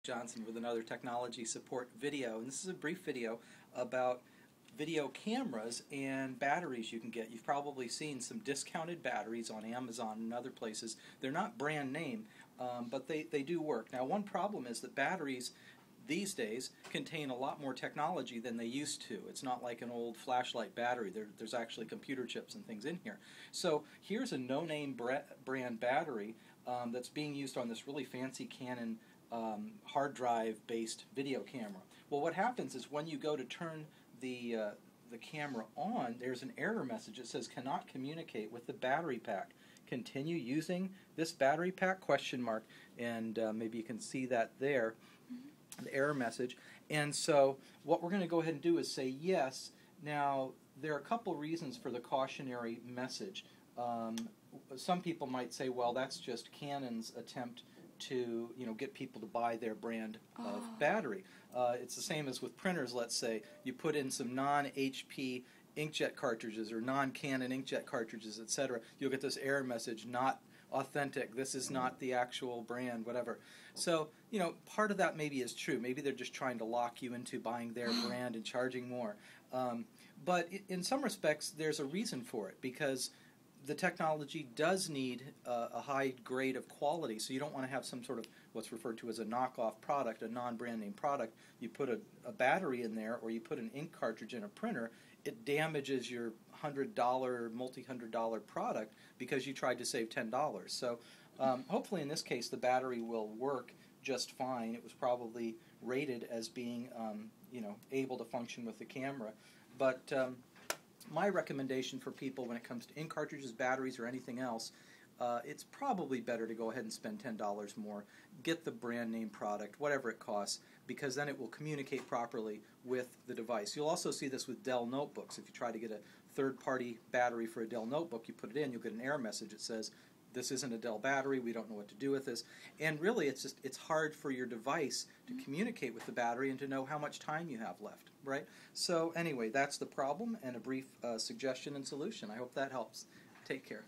Johnson with another technology support video, and this is a brief video about video cameras and batteries you can get. You've probably seen some discounted batteries on Amazon and other places. They're not brand name, but they do work. Now, one problem is that batteries these days contain a lot more technology than they used to. It's not like an old flashlight battery. There's actually computer chips and things in here. So here's a no-name brand battery that's being used on this really fancy Canon hard drive based video camera. Well, what happens is when you go to turn the camera on, there's an error message that says cannot communicate with the battery pack. Continue using this battery pack ? And maybe you can see that there, the error message. And so what we're going to go ahead and do is say yes. Now, there are a couple reasons for the cautionary message. Some people might say, well, that's just Canon's attempt to get people to buy their brand of battery. It's the same as with printers. Let's say you put in some non-HP inkjet cartridges or non-Canon inkjet cartridges, etc. You'll get this error message, not authentic, this is not the actual brand, whatever. So, part of that maybe is true. Maybe they're just trying to lock you into buying their brand and charging more. But in some respects, there's a reason for it, because the technology does need a high grade of quality, so you don't want to have some sort of what's referred to as a knockoff product, a non-brand name product. You put a battery in there, or you put an ink cartridge in a printer, it damages your $100, multi-$100 product because you tried to save $10. So hopefully in this case the battery will work just fine. It was probably rated as being able to function with the camera. But my recommendation for people when it comes to ink cartridges, batteries, or anything else, it's probably better to go ahead and spend $10 more. Get the brand name product, whatever it costs, because then it will communicate properly with the device. You'll also see this with Dell notebooks. If you try to get a third-party battery for a Dell notebook, you put it in, you'll get an error message that says, this isn't a Dell battery, we don't know what to do with this. And really, it's hard for your device to communicate with the battery and to know how much time you have left, right? So anyway, that's the problem and a brief suggestion and solution. I hope that helps. Take care.